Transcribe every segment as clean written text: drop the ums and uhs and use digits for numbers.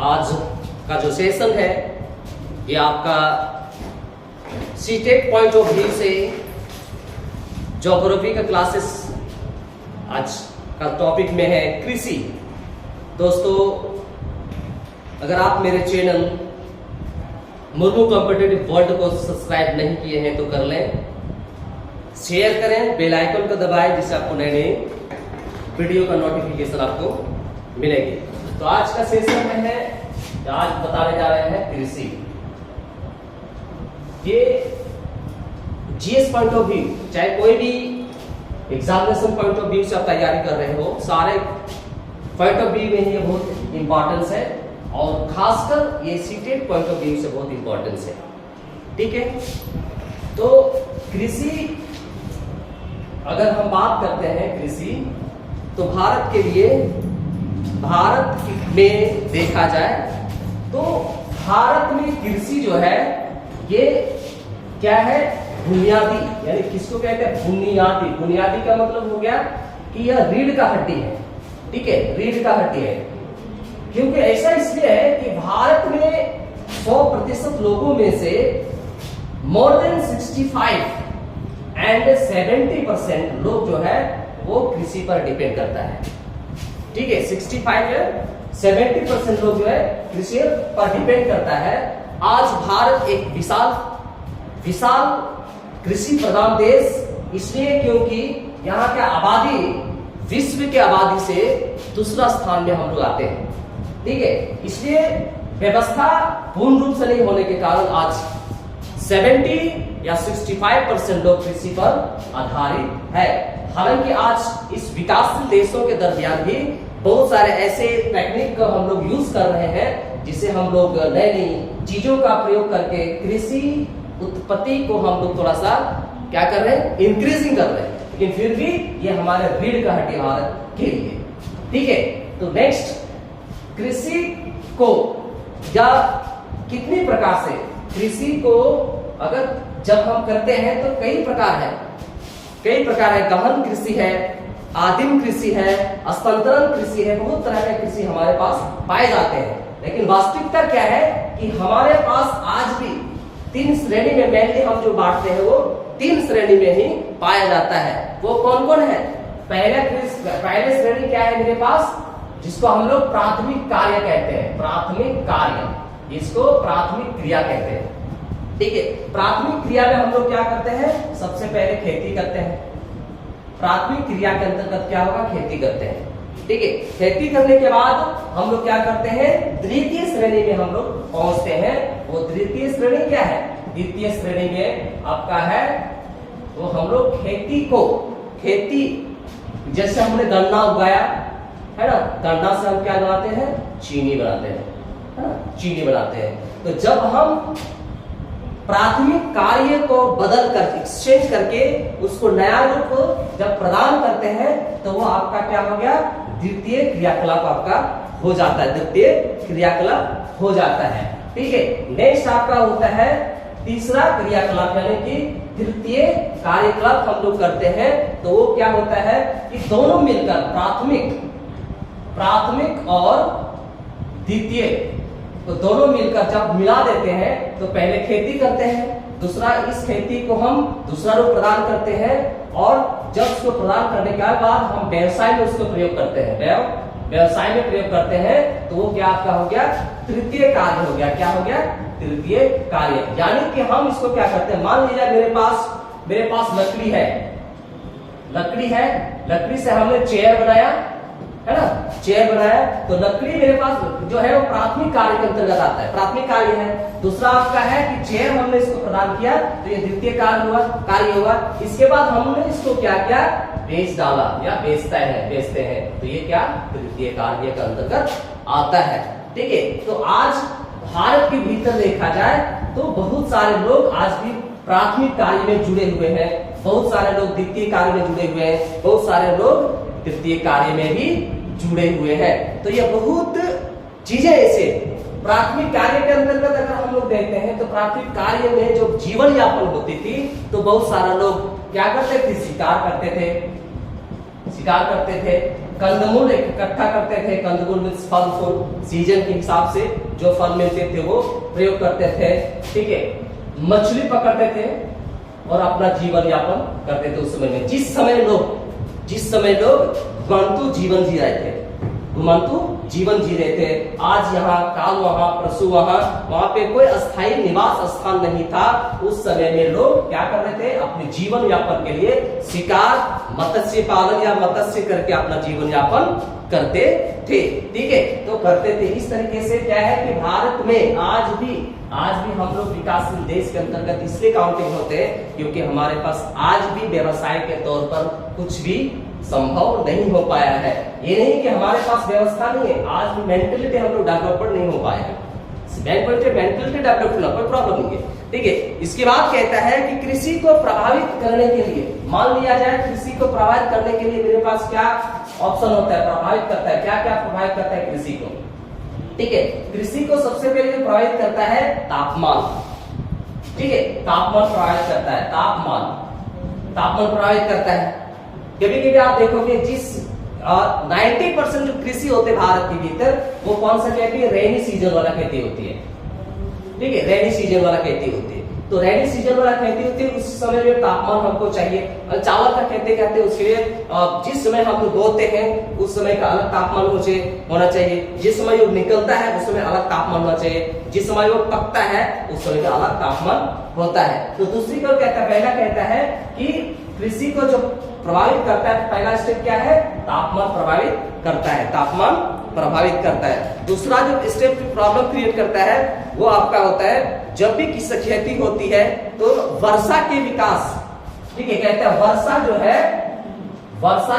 आज का जो सेशन है ये आपका सीटेट पॉइंट ऑफ व्यू से ज्योग्राफी का क्लासेस आज का टॉपिक में है कृषि। दोस्तों, अगर आप मेरे चैनल मुर्मू कॉम्पिटिटिव वर्ल्ड को सब्सक्राइब नहीं किए हैं तो कर लें, शेयर करें, बेल आइकन को दबाएं जिससे आपको नए नए वीडियो का नोटिफिकेशन आपको मिलेगी। तो आज का सेशन में है, आज बताने जा रहे हैं कृषि। ये जीएस पॉइंट ऑफ व्यू, चाहे कोई भी एग्जामिनेशन पॉइंट ऑफ व्यू से आप तैयारी कर रहे हो, सारे पॉइंट ऑफ व्यू में ये बहुत इंपॉर्टेंस है और खासकर ये सीटेट पॉइंट ऑफ व्यू से बहुत इंपॉर्टेंस है। ठीक है, तो कृषि अगर हम बात करते हैं कृषि, तो भारत के लिए, भारत में देखा जाए तो भारत में कृषि जो है ये क्या है, बुनियादी, यानी किसको कहते हैं बुनियादी। बुनियादी का मतलब हो गया कि यह रीढ़ का हड्डी है। ठीक है, रीढ़ का हड्डी है, क्योंकि ऐसा इसलिए है कि भारत में 100% लोगों में से मोर देन 65 एंड 70% लोग जो है वो कृषि पर डिपेंड करता है। ठीक है, 65 या 70% लोग जो है कृषि पर डिपेंड करता है। आज भारत एक विशाल कृषि प्रधान देश इसलिए क्योंकि यहाँ की आबादी विश्व की आबादी से दूसरा स्थान में हम लोग आते हैं। ठीक है, इसलिए व्यवस्था पूर्ण रूप से नहीं होने के कारण आज 70 या 65% लोग कृषि पर आधारित है। हालांकि आज इस विकासशील देशों के दरमियान भी बहुत सारे ऐसे टेक्निक को हम लोग यूज कर रहे हैं जिसे हम लोग नई नई चीजों का प्रयोग करके कृषि उत्पत्ति को हम लोग थोड़ा सा क्या कर रहे हैं, इंक्रीजिंग कर रहे हैं, लेकिन फिर भी ये हमारे रीढ़ का हड्डी भारत के लिए। ठीक है, तो नेक्स्ट, कृषि को या कितनी प्रकार से कृषि को अगर जब हम करते हैं तो कई प्रकार है। गहन कृषि है, आदिम कृषि है, हस्तांतरण कृषि है, बहुत तरह के कृषि हमारे पास पाए जाते हैं। लेकिन वास्तविकता क्या है कि हमारे पास आज भी 3 श्रेणी में मेनली हम जो बांटते हैं वो 3 श्रेणी में ही पाया जाता है। वो कौन कौन है? पहले श्रेणी क्या है मेरे पास, जिसको हम लोग प्राथमिक कार्य कहते हैं। प्राथमिक कार्य, इसको प्राथमिक क्रिया कहते हैं। ठीक है, प्राथमिक क्रिया में हम लोग क्या करते हैं, सबसे पहले खेती करते हैं। प्राथमिक क्रिया के अंतर्गत क्या होगा, खेती करते हैं। ठीक है, खेती करने के बाद हम लोग क्या करते हैं, द्वितीय श्रेणी में हम लोग पहुंचते हैं। वो द्वितीय श्रेणी क्या है, द्वितीय श्रेणी में आपका है वो हम लोग खेती जैसे हमने गन्ना उगाया है ना, गन्ना से हम क्या बनाते हैं, चीनी बनाते हैं, है ना, चीनी बनाते हैं। तो जब हम प्राथमिक कार्य को बदल कर एक्सचेंज करके उसको नया रूप जब प्रदान करते हैं तो वो आपका क्या हो गया, द्वितीय क्रियाकलाप आपका हो जाता है, द्वितीय क्रियाकलाप हो जाता है। ठीक है, नेक्स्ट आपका होता है तीसरा क्रियाकलाप, यानी कि तृतीय कार्यकलाप हम लोग करते हैं। तो वो क्या होता है कि दोनों मिलकर प्राथमिक और द्वितीय, तो दोनों मिलकर जब मिला देते हैं तो पहले खेती करते हैं, दूसरा इस खेती को हम दूसरा रूप प्रदान करते हैं, और जब उसको प्रदान करने के बाद हम व्यवसाय में उसको प्रयोग करते हैं, व्यवसाय में प्रयोग करते हैं, तो वो क्या आपका हो गया, तृतीय कार्य हो गया। क्या हो गया, तृतीय कार्य। यानी कि हम इसको क्या करते हैं, मान लीजिए मेरे पास लकड़ी है, लकड़ी से हमने चेयर बनाया, है ना, चेयर बनाया, तो लकड़ी मेरे पास जो है वो प्राथमिक कार्य के अंतर्गत आता है, प्राथमिक कार्य है। दूसरा आपका है कि चेयर हमने इसको प्रदान किया तो ये द्वितीय कार्य होगा। इसके बाद हमने इसको क्या किया, बेच डाला या बेचते हैं, तो ये क्या, तृतीय कार्य के अंतर्गत आता है। ठीक है, तो आज भारत के भीतर देखा जाए तो बहुत सारे लोग आज भी प्राथमिक कार्य में जुड़े हुए हैं, बहुत सारे लोग द्वितीय कार्य में जुड़े हुए हैं, बहुत सारे लोग तृतीय कार्य में भी जुड़े हुए हैं। तो ये बहुत चीजें ऐसे प्राथमिक कार्य के अंतर्गत अगर हम लोग देखते हैं तो प्राथमिक कार्य में जो जीवन यापन होती थी तो बहुत सारा लोग क्या करते थे, शिकार करते थे, कंदमूल इकट्ठा करते थे। कंदमूल में फल फूल सीजन के हिसाब से जो फल मिलते थे वो प्रयोग करते थे। ठीक है, मछली पकड़ते थे और अपना जीवन यापन करते थे उस समय में। जिस समय लोग घुमंतु जीवन जी रहे थे, घुमंतु जीवन जी रहे थे। आज यहाँ काल वहां परसों वहां पे कोई अस्थायी निवास स्थान नहीं था। उस समय में लोग क्या कर रहे थे, अपने जीवन यापन के लिए शिकार, मत्स्य पालन या मत्स्य करके अपना जीवन यापन करते थे। ठीक है, तो करते थे। इस तरीके से क्या है कि भारत में आज भी हम लोग विकासशील देश के अंतर्गत इसलिए काउंटिंग होते हैं क्योंकि हमारे पास आज भी व्यवसाय के तौर पर कुछ भी संभव नहीं हो पाया है। ये नहीं कि हमारे पास व्यवस्था नहीं है, आज भी मेंटलिटी हम लोग डेवलपमेंट नहीं हो पाए हैं। मेंटलिटी डेवलप होना कोई प्रॉब्लम नहीं है। ठीक है, इसके बाद कहता है कि कृषि को प्रभावित करने के लिए, मान लिया जाए कृषि को प्रभावित करने के लिए मेरे पास क्या ऑप्शन होता है, प्रभावित करता है, क्या क्या प्रभावित करता है कृषि को। ठीक है, कृषि को सबसे पहले प्रभावित करता है तापमान। ठीक है, तापमान प्रभावित करता है, तापमान प्रभावित करता है। कभी कभी आप देखोगे जिस 90% जो कृषि होते भारत के भीतर वो कौन सा खेती है, रेनी सीजन वाला खेती होती है। ठीक है, रेनी सीजन वाला खेती होती है। तो रेनी सीजन वाला खेती होती है, उस समय में तापमान हमको चाहिए। चावल का खेती करते हैं उसके लिए जिस समय हम लोग बोते हैं उस समय का अलग तापमान होना चाहिए। जिस समय वो निकलता है उस समय अलग तापमान होना चाहिए। जिस समय वो पकता है उस समय का अलग तापमान होता है। तो दूसरी को कहता है, पहला कहता है कि कृषि को जो प्रभावित करता है, पहला स्टेप क्या है, तापमान प्रभावित करता है, तापमान प्रभावित करता है। दूसरा जो स्टेप प्रॉब्लम क्रिएट करता है वो आपका होता है जब भी किसी खेती होती है तो वर्षा के विकास। ठीक है, कहता है वर्षा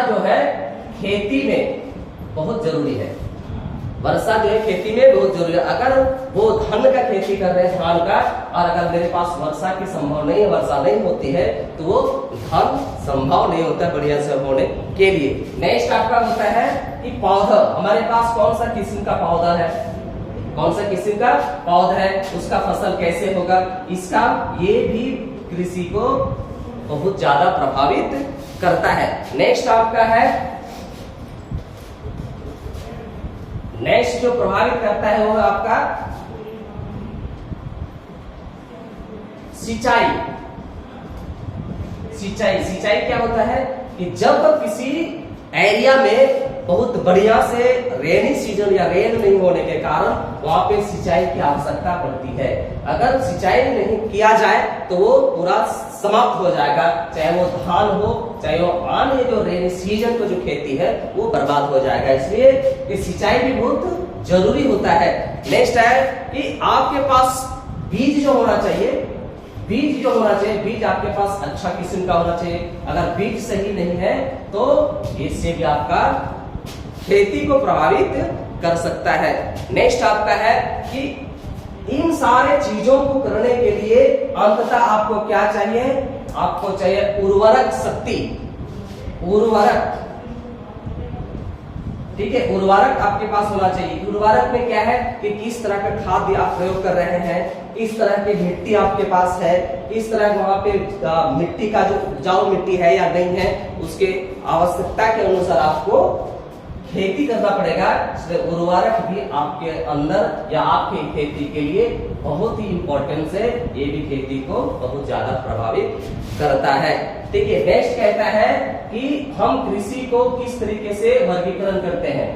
जो है खेती में बहुत जरूरी है। वर्षा जो है खेती में बहुत जरूरी है। अगर वो धान का खेती कर रहे हैं, धान का, और अगर मेरे पास वर्षा की संभव नहीं है, वर्षा नहीं होती है, तो वो धान संभव नहीं होता है बढ़िया से होने के लिए। नेक्स्ट आपका होता है कि पौधा, हमारे पास कौन सा किस्म का पौधा है, कौन सा किस्म का पौधा है, उसका फसल कैसे होगा, इसका ये भी कृषि को बहुत ज्यादा प्रभावित करता है। नेक्स्ट आपका है, नेक्स्ट जो प्रभावित करता है वो आपका सिंचाई। सिंचाई क्या होता है कि जब किसी एरिया में बहुत बढ़िया से रेनी सीजन या रेन नहीं होने के कारण वहां पे सिंचाई की आवश्यकता पड़ती है। अगर सिंचाई नहीं किया जाए तो वो पूरा समाप्त हो जाएगा, चाहे वो धान हो चाहे वो अन्य जो रेनी सीजन को जो खेती है वो बर्बाद हो जाएगा। इसलिए कि सिंचाई भी बहुत जरूरी होता है। नेक्स्ट है कि आपके पास बीज जो होना चाहिए, बीज आपके पास अच्छा किस्म का होना चाहिए। अगर बीज सही नहीं है तो इससे भी आपका खेती को प्रभावित कर सकता है। नेक्स्ट आपका है कि इन सारे चीजों को करने के लिए अंततः आपको क्या चाहिए, आपको चाहिए उर्वरक शक्ति, उर्वरक। ठीक है, उर्वरक आपके पास होना चाहिए। उर्वरक में क्या है कि किस तरह का खाद्य आप प्रयोग कर रहे हैं, किस तरह की मिट्टी आपके पास है, किस तरह वहां पे मिट्टी का जो उपजाऊ मिट्टी है या नहीं है, उसके आवश्यकता के अनुसार आपको खेती करना पड़ेगा। इसलिए उर्वरक भी आपके अंदर या आपके खेती के लिए बहुत ही इंपॉर्टेंस है। ये भी खेती को बहुत ज्यादा प्रभावित करता है। ठीक है, नेक्स्ट कहता है कि हम कृषि को किस तरीके से वर्गीकरण करते हैं।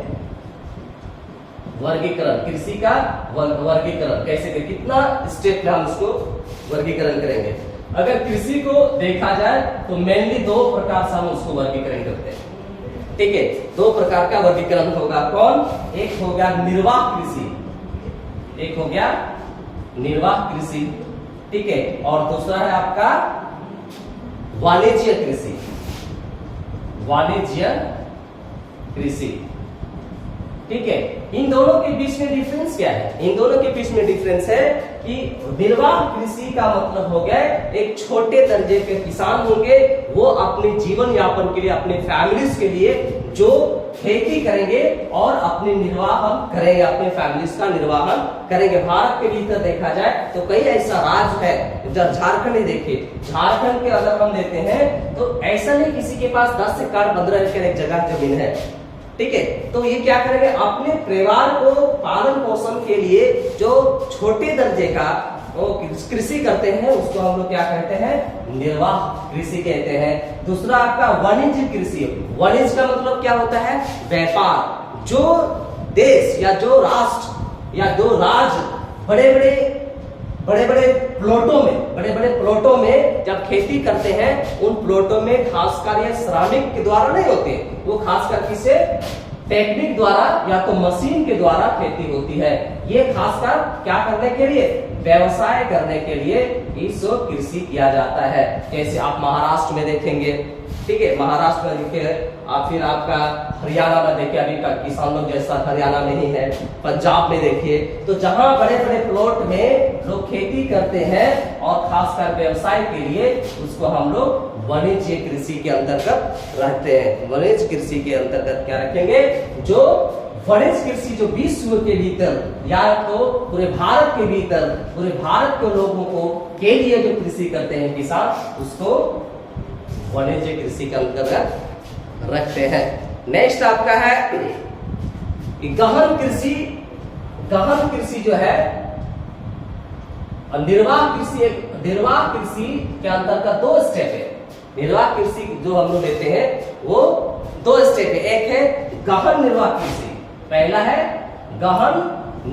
वर्गीकरण, कृषि का वर्गीकरण कैसे करें, कितना स्टेप में हम उसको वर्गीकरण करेंगे। अगर कृषि को देखा जाए तो मेनली दो प्रकार से हम उसको वर्गीकरण करते हैं। ठीक है, दो प्रकार का वर्गीकरण होगा। कौन, एक हो गया निर्वाह कृषि, एक हो गया निर्वाह कृषि। ठीक है, और दूसरा है आपका वाणिज्य कृषि, वाणिज्य कृषि। ठीक है, इन दोनों के बीच में डिफरेंस क्या है, इन दोनों के बीच में डिफरेंस है कि निर्वाह कृषि का मतलब हो गया एक छोटे दर्जे के किसान होंगे, वो अपने जीवन यापन के लिए, अपने फैमिलीज के लिए जो खेती करेंगे और अपने निर्वाहन करेंगे, अपने फैमिलीज का निर्वाहन करेंगे। भारत के भीतर देखा जाए तो कई ऐसा राज्य है, झारखंड ही देखिए, झारखंड के अगर हम लेते हैं तो ऐसा नहीं किसी के पास 10 एकड़ 15 एकड़ एक जगह जमीन है। ठीक है। तो ये क्या करेंगे, अपने परिवार को पालन पोषण के लिए जो छोटे दर्जे का वो कृषि करते हैं उसको हम लोग क्या कहते हैं, निर्वाह कृषि कहते हैं। दूसरा आपका वाणिज्य कृषि। वाणिज्य का मतलब क्या होता है, व्यापार। जो देश या जो राष्ट्र या जो राज्य बड़े बड़े प्लॉटों में जब खेती करते हैं, उन प्लॉटों में खासकर ये श्रमिक के द्वारा नहीं होते, वो खासकर किसे टेक्निक द्वारा या तो मशीन के द्वारा खेती होती है। ये खासकर क्या करने के लिए, व्यवसाय करने के लिए इसको कृषि किया जाता है। जैसे आप महाराष्ट्र में देखेंगे, ठीक है, महाराष्ट्र में देखिए, आप फिर आपका हरियाणा में देखिए, अभी का किसान लोग जैसा हरियाणा में ही है, पंजाब में देखिए, तो जहां बड़े बड़े प्लॉट में लोग खेती करते हैं और खासकर व्यवसाय के लिए, उसको हम लोग वाणिज्य कृषि के अंतर्गत रखते हैं। वाणिज्य कृषि के अंतर्गत क्या रखेंगे, जो वाणिज्य कृषि जो विश्व के भीतर या तो पूरे भारत के भीतर पूरे भारत के लोगों को के लिए जो कृषि करते हैं किसान, उसको वाणिज्य कृषि के अंतर्गत रखते हैं। नेक्स्ट आपका है गहन कृषि। गहन कृषि जो है निर्वाह कृषि। निर्वाह कृषि के अंतर्गत 2 स्टेप है। निर्वाह कृषि जो हम लोग लेते हैं वो 2 स्टेप है। एक है गहन निर्वाह कृषि, पहला है गहन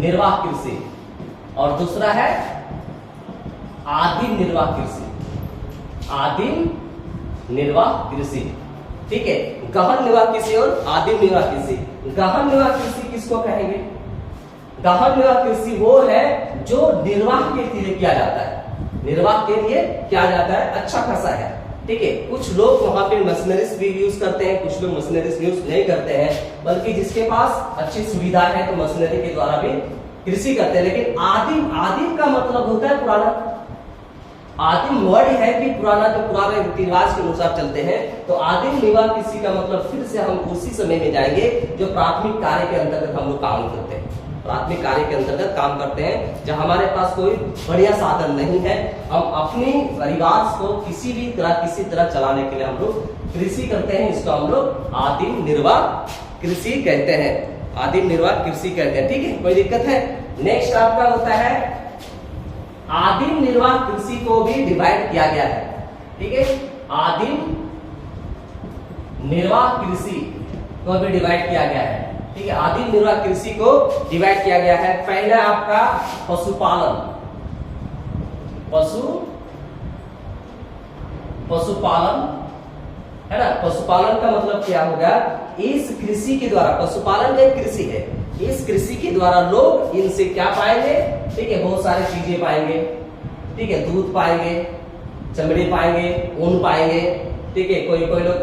निर्वाह कृषि और दूसरा है आदिम निर्वाह कृषि। आदिम निर्वाह कृषि, ठीक है, गहन निर्वाह कृषि और आदिम निर्वाह कृषि। गहन निर्वाह कृषि किसको कहेंगे, गहन निर्वाह कृषि वो है जो निर्वाह के लिए किया जाता है, निर्वाह के लिए किया जाता है, अच्छा खासा है, ठीक है। कुछ लोग वहां पे मशीनरीज भी यूज करते हैं, कुछ लोग मशीनरीज यूज नहीं करते हैं, बल्कि जिसके पास अच्छी सुविधा है तो मशीनरी के द्वारा भी कृषि करते हैं। लेकिन आदिम, आदिम का मतलब होता है पुराना। आदिम वर्ड है कि पुराना, जो पुराने रीति रिवाज के अनुसार चलते हैं। तो आदिम निर्वाह कृषि का मतलब फिर से हम उसी समय में जाएंगे जो प्राथमिक कार्य के अंतर्गत हम लोग काम करते हैं। प्राथमिक कार्य के अंतर्गत काम करते हैं जहां हमारे पास कोई बढ़िया साधन नहीं है, हम अपनी परिवार को किसी तरह चलाने के लिए हम लोग कृषि करते हैं। इसको हम लोग आदिम निर्वाह कृषि कहते हैं। आदिम निर्वाह कृषि कहते हैं, ठीक है, कोई दिक्कत है। नेक्स्ट आपका होता है आदिम निर्वाह कृषि को भी डिवाइड किया गया है, ठीक है। आदिम निर्वाह कृषि को भी डिवाइड किया गया है, ठीक है। आदिम निर्वाह कृषि को डिवाइड किया गया है। पहला आपका पशुपालन। पशुपालन है ना। पशुपालन का मतलब क्या होगा, इस कृषि के द्वारा, पशुपालन एक कृषि है, इस कृषि के द्वारा लोग इनसे क्या पाएंगे, ठीक है, बहुत सारी चीजें पाएंगे, ठीक है, दूध पाएंगे, चमड़ी पाएंगे, ऊन पाएंगे, ठीक है, कोई कोई लोग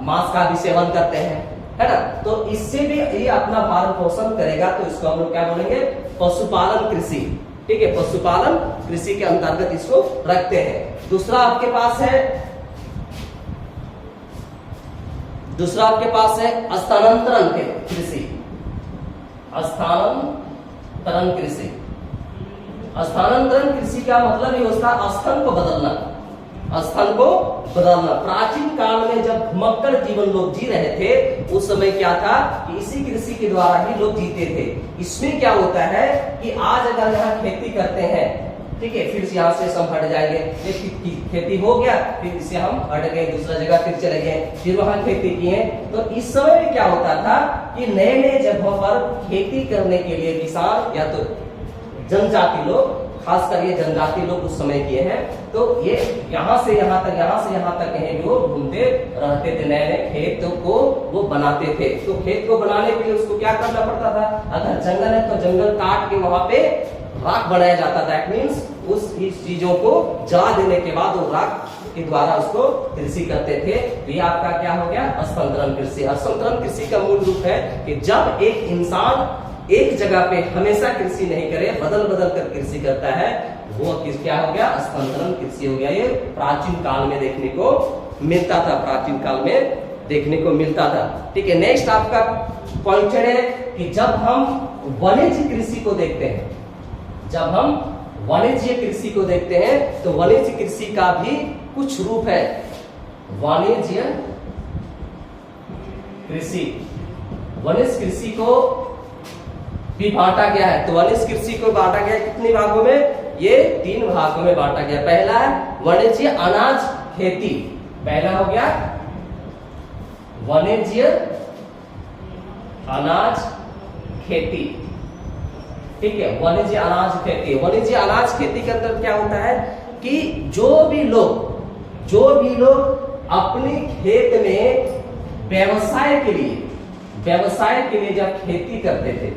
मांस का भी सेवन करते हैं, है ना। तो इससे भी ये अपना भरण पोषण करेगा, तो इसको हम लोग क्या बोलेंगे, पशुपालन कृषि, ठीक है, पशुपालन कृषि के अंतर्गत इसको रखते हैं। दूसरा आपके पास है स्थानांतरण कृषि। स्थानांतरण कृषि। स्थानांतरण कृषि का मतलब ये होता है स्थल को बदलना, स्थल को बदलना। प्राचीन काल में जब घुमक्कड़ जीवन लोग जी रहे थे, उस समय क्या था कि इसी कृषि के द्वारा ही लोग जीते थे। इसमें क्या होता है कि आज अगर यहाँ खेती करते हैं, ठीक है, फिर यहाँ से हम हट जाएंगे, ये खेती हो गया, फिर इससे हम हट गए, दूसरा जगह फिर चले गए, फिर वहां खेती किए। तो इस समय में क्या होता था कि नए नए जगहों पर खेती करने के लिए किसान या तो जनजाति लोग, खासकर ये जनजाति लोग उस समय किए हैं, तो ये यहाँ से यहाँ तक कहीं भी वो घूमते रहते थे, नए नए खेतों को वो बनाते थे। तो खेत को बनाने के लिए उसको क्या करना पड़ता था, अगर जंगल है तो जंगल काट के वहां पे राख बनाया जाता था। दैट मीन्स इस चीजों को जला देने के बाद वो राख के द्वारा उसको कृषि करते थे। तो ये आपका क्या हो गया, स्थानांतरण कृषि। स्थानांतरण कृषि का मूल रूप है कि जब एक इंसान एक जगह पे हमेशा कृषि नहीं करे, बदल बदल कर कृषि करता है, वो क्या हो गया, स्थानांतरण कृषि हो गया। ये प्राचीन काल में देखने को मिलता था, प्राचीन काल में देखने को मिलता था, ठीक है। नेक्स्ट आपका पॉइंट है कि जब हम वाणिज्य कृषि को देखते हैं, जब हम वाणिज्य कृषि को देखते हैं, तो वाणिज्य कृषि का भी कुछ रूप है। वाणिज्य कृषि वनिज कृषि को भी बांटा गया है। तो वनिज कृषि को बांटा गया कितने भागों में? ये 3 भागों में बांटा गया। पहला है वाणिज्य अनाज खेती, पहला हो गया वाणिज्य अनाज खेती, ठीक है, वाणिज्य अनाज खेती। वाणिज्य अनाज खेती के अंदर क्या होता है कि जो भी लोग अपने खेत में व्यवसाय के लिए जब खेती करते थे,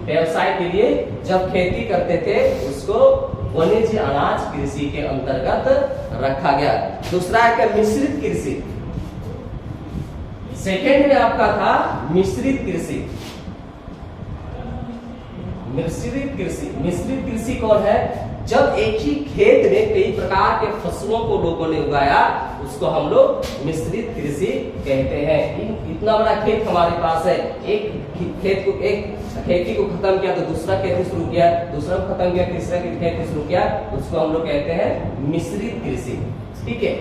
व्यवसाय के लिए जब खेती करते थे, उसको वाणिज्य अनाज कृषि के अंतर्गत रखा गया। दूसरा है क्या? मिश्रित कृषि। सेकेंड में आपका था मिश्रित कृषि। मिश्रित कृषि कौन है? जब एक ही खेत में कई प्रकार के फसलों को लोगों ने उगाया, उसको हम लोग मिश्रित कृषि कहते हैं। इतना बड़ा खेत हमारे पास है, एक खेती को खत्म किया तो दूसरा खेती शुरू किया, दूसरा को खत्म किया तीसरा खेती शुरू किया, उसको हम लोग कहते हैं मिश्रित कृषि, ठीक है,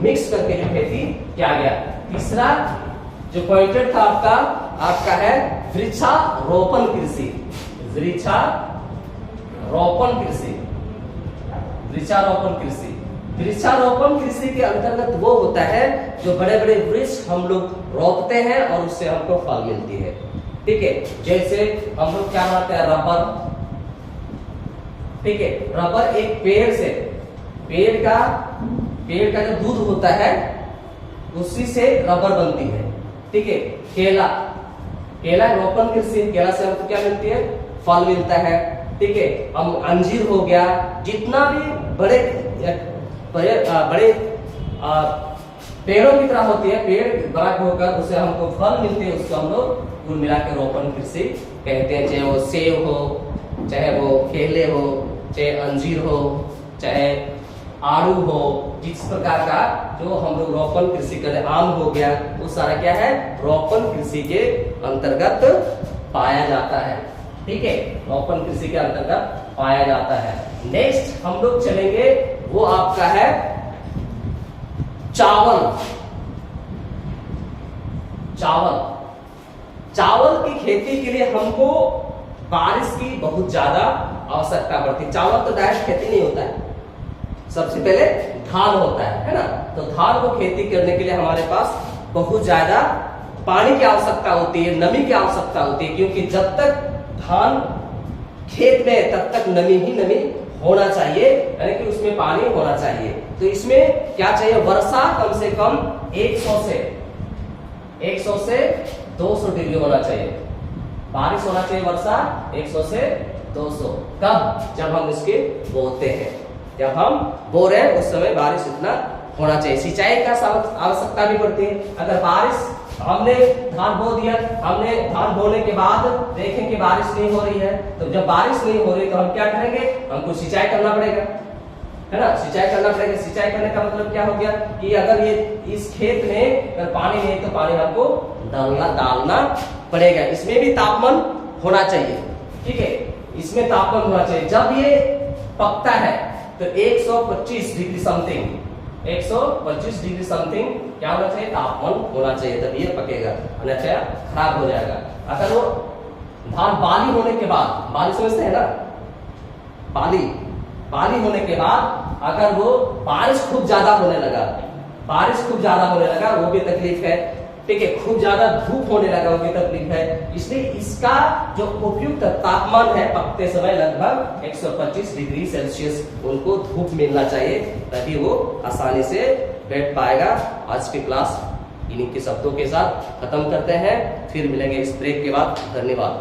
मिक्स करके जो खेती किया गया। तीसरा जो पॉइंटेड था आपका है वृक्षारोपण कृषि। वृक्षारोपण कृषि के अंतर्गत वो होता है जो बड़े बड़े वृक्ष हम लोग रोपते हैं और उससे हमको फल मिलती है, ठीक है। जैसे हम लोग क्या बनाते हैं? रबर, ठीक है। रबर एक पेड़ का जो दूध होता है उसी से रबर बनती है, ठीक है। केला रोपण कृषि, केला से हमको क्या मिलती है? फल मिलता है, ठीक है। हम अंजीर हो गया, जितना भी बड़े पेड़ों की तरह होती है, पेड़ बड़ा होकर उससे हमको फल मिलते हैं, उसको हम लोग कुल मिला के रोपण कृषि कहते हैं। चाहे वो सेब हो, चाहे वो केले हो, चाहे अंजीर हो, चाहे आड़ू हो, जिस प्रकार का जो हम लोग रोपण कृषि करते, आम हो गया, वो सारा क्या है? रोपण कृषि के अंतर्गत पाया जाता है, ठीक है, रोपण कृषि के अंतर्गत पाया जाता है। नेक्स्ट हम लोग चलेंगे, वो आपका है चावल की खेती के लिए हमको बारिश की बहुत ज्यादा आवश्यकता पड़ती है। चावल तो डायरेक्ट खेती नहीं होता है, सबसे पहले धान होता है ना। तो धान को खेती करने के लिए हमारे पास बहुत ज्यादा पानी की आवश्यकता होती है, नमी की आवश्यकता होती है, क्योंकि जब तक धान खेत में तब तक नमी ही नमी होना चाहिए, यानी कि उसमें पानी होना चाहिए। तो इसमें क्या चाहिए? वर्षा कम से कम 100 से 200 डिग्री होना चाहिए, बारिश होना चाहिए वर्षा 100 से 200। कब? जब हम इसके बोते हैं, जब हम बो रहे हैं उस समय बारिश इतना होना चाहिए। सिंचाई का आवश्यकता भी पड़ती है। अगर बारिश, हमने धान बो दिया, हमने धान बोने के बाद देखें कि बारिश नहीं हो रही है, तो जब बारिश नहीं हो रही तो हम क्या करेंगे? हमको सिंचाई करना पड़ेगा, है ना, सिंचाई करना पड़ेगा। सिंचाई करने का मतलब क्या हो गया कि अगर ये इस खेत में अगर पानी नहीं तो पानी हमको डालना पड़ेगा। इसमें भी तापमान होना चाहिए, ठीक है, इसमें तापमान होना चाहिए। जब ये पकता है तो 125 डिग्री समथिंग, 125 डिग्री समथिंग क्या होना चाहिए? तापमान होना चाहिए, तब ये पकेगा, अन्यथा खराब हो जाएगा। अगर वो धान बाली होने के बाद, बाली समझते हैं ना, बाली होने के बाद अगर वो बारिश खूब ज्यादा होने लगा, वो भी तकलीफ है, ठीक है। खूब ज्यादा धूप होने लगा, वो भी तकलीफ है। इसलिए इसका जो उपयुक्त तापमान है पकते समय लगभग 125 डिग्री सेल्सियस उनको धूप मिलना चाहिए, तभी वो आसानी से बैठ पाएगा। आज की क्लास इन्हीं के शब्दों के साथ खत्म करते हैं, फिर मिलेंगे इस ब्रेक के बाद। धन्यवाद।